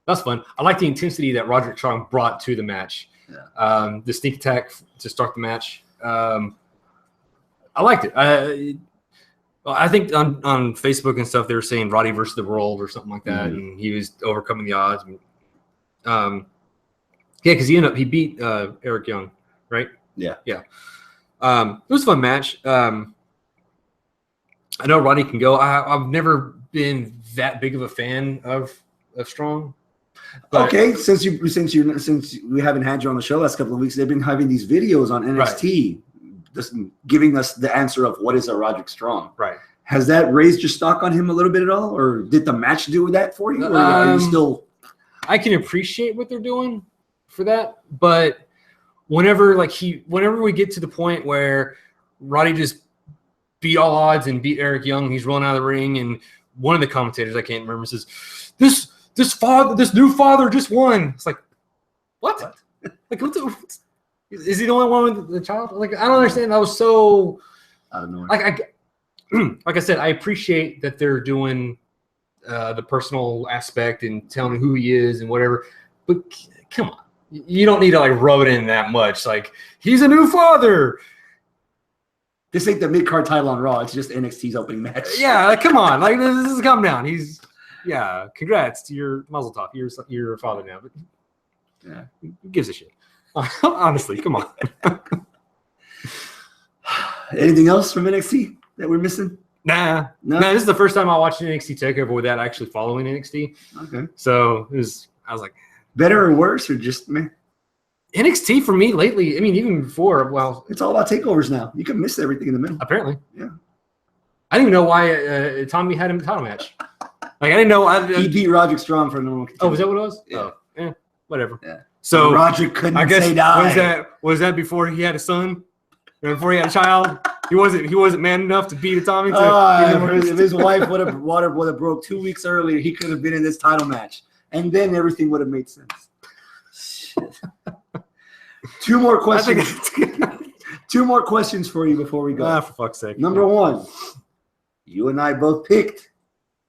That's fun. I like the intensity that Roderick Strong brought to the match. Yeah. The sneak attack to start the match. I liked it. I think on Facebook and stuff they were saying Roddy versus the world or something like that, and he was overcoming the odds. Yeah, because he beat Eric Young, right? Yeah. It was a fun match. I know Roddy can go. I've never been that big of a fan of Strong. But, okay, since we haven't had you on the show last couple of weeks, they've been having these videos on NXT, just giving us the answer of what is a Roderick Strong. Right. Has that raised your stock on him a little bit at all, or did the match do that for you? Or are you still? I can appreciate what they're doing for that, but whenever we get to the point where Roddy just beat all odds and beat Eric Young. He's rolling out of the ring, and one of the commentators, I can't remember, says, "This new father just won." It's like, what? Like, is he the only one with the child? Like, I don't understand. I was so out of nowhere. Like I said, I appreciate that they're doing the personal aspect and telling who he is and whatever. But come on, you don't need to like rub it in that much. Like, he's a new father. This ain't the mid-card title on Raw. It's just NXT's opening match. Yeah, like, come on. Like, this is calm down. Congrats to your Mazel Tov. You're a father now. But yeah, who gives a shit? Honestly, come on. Anything else from NXT that we're missing? Nah. This is the first time I watched an NXT Takeover without actually following NXT. Okay. So I was like, better or worse, or just meh? NXT for me lately. I mean, even before. Well, it's all about takeovers now. You can miss everything in the middle. Apparently. Yeah. I didn't even know why Tommy had him title match. Like, I didn't know. He beat Roderick Strong for a normal contender. Oh, was that what it was? Yeah. Oh, whatever. Yeah. So Roderick couldn't say die. Was that before he had a son? Or before he had a child? He wasn't man enough to beat Tommy. If his wife would have broke 2 weeks earlier, he could have been in this title match, and then everything would have made sense. Shit. Two more questions. Two more questions for you before we go. For fuck's sake. Number one, you and I both picked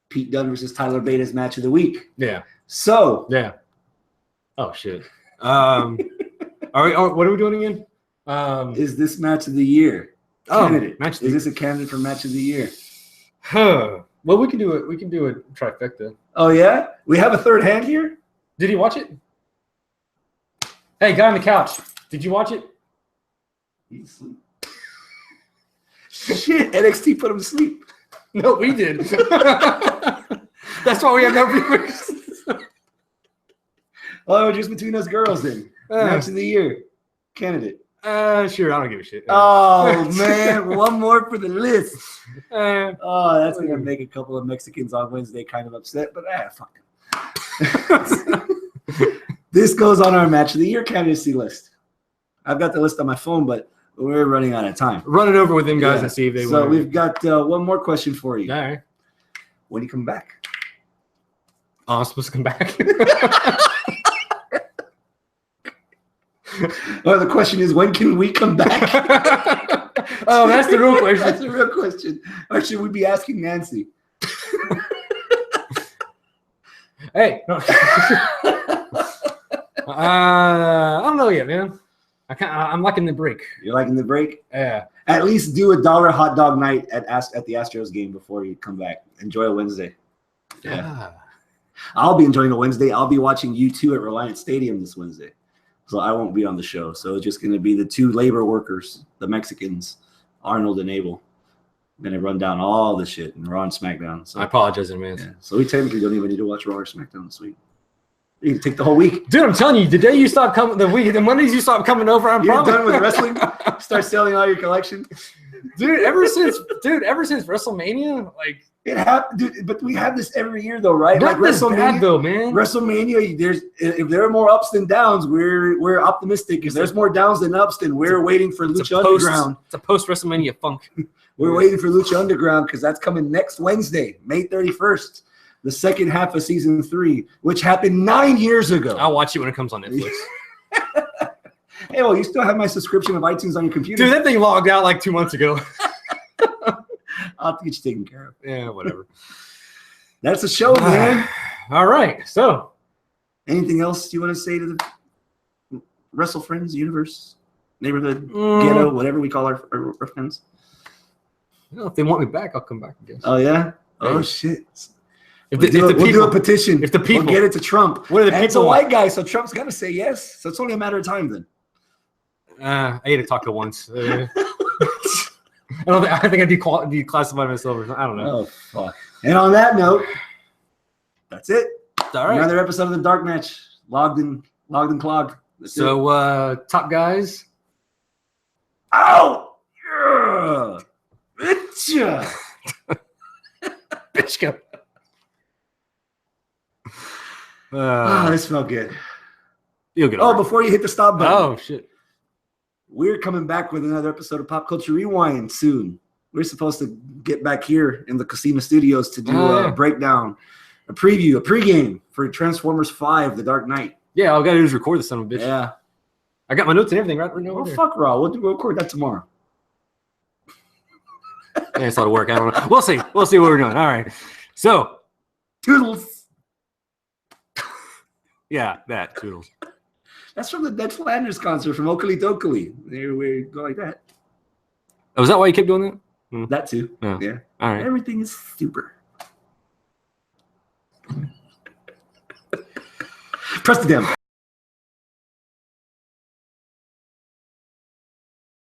Pete Dunne versus Tyler Bate as match of the week. Yeah. So. Yeah. Oh shit. What are we doing again? Is this match of the year? Candidate. Match is this a candidate for match of the year? Well, we can do it. We can do a trifecta. Oh yeah, we have a third hand here. Did he watch it? Hey, guy on the couch. Did you watch it? He's asleep. Shit, NXT put him to sleep. No, we did. That's why we have no viewers. Oh, just between us girls then. Match of the year. Candidate. Sure, I don't give a shit. Oh, man. One more for the list. That's going to make a couple of Mexicans on Wednesday kind of upset, but fuck it. This goes on our match of the year candidacy list. I've got the list on my phone, but we're running out of time. Run it over with them guys and see if they So we've got one more question for you. All right. When do you come back? Oh, I'm supposed to come back? Well, the question is, when can we come back? Oh, that's the real question. That's the real question. Or should we be asking Nancy? Hey. No. I don't know yet, man. I'm liking the break. You're liking the break? Yeah. At least do $1 hot dog night at the Astros game before you come back. Enjoy a Wednesday. Yeah. I'll be enjoying a Wednesday. I'll be watching U2 at Reliance Stadium this Wednesday. So I won't be on the show. So it's just going to be the two labor workers, the Mexicans, Arnold and Abel. I'm going to run down all the shit and Raw and SmackDown. So I apologize in advance. Yeah. So we technically don't even need to watch Raw or SmackDown this week. You can take the whole week. Dude, I'm telling you, the day you stop coming, the Mondays you stop coming over, I'm You're done with wrestling? Start selling all your collection? Dude, ever since WrestleMania, like, it happened, dude. But we have this every year, though, right? Not like WrestleMania, bad, though, man. WrestleMania, if there are more ups than downs, we're optimistic. If there's more downs than ups, then we're waiting for Lucha Underground. It's a post WrestleMania funk. We're waiting for Lucha Underground because that's coming next Wednesday, May 31st, the second half of season 3, which happened 9 years ago. I'll watch it when it comes on Netflix. Hey, well, you still have my subscription of iTunes on your computer. Dude, that thing logged out like 2 months ago. I'll have to get you taken care of. Yeah, whatever. That's the show, man. All right. So, anything else you want to say to the Wrestle Friends universe, neighborhood, ghetto, whatever we call our friends? Well, if they want me back, I'll come back again. Oh, yeah? Oh, shit. We'll do a petition. If the people we'll get it to Trump. What are the people? It's a white guy, so Trump's got to say yes. So it's only a matter of time then. I ate a taco once. I think I declassified myself. I don't know. Oh, fuck. And on that note, that's it. All right. Another episode of The Dark Match. Logged and clogged. That's so, top guys. Ow! Yeah. Bitcha. Bitchka. This felt good. You'll get over before you hit the stop button. Oh, shit. We're coming back with another episode of Pop Culture Rewind soon. we're supposed to get back here in the Casima Studios to do a breakdown, a preview, a pregame for Transformers 5: The Dark Knight. Yeah, all I gotta do is record this son of a bitch. Yeah. I got my notes and everything right now. Oh, fuck Raw. We'll record that tomorrow. Yeah, it's a lot of work. I don't know. We'll see. We'll see what we're doing. All right. So, Toodles. Yeah, that. Toodles. That's from the Dead Flanders concert from Oakley Dokley. There we go like that. Oh, is that why you kept doing that? That too. Oh. Yeah. All right. Everything is super. Press the damn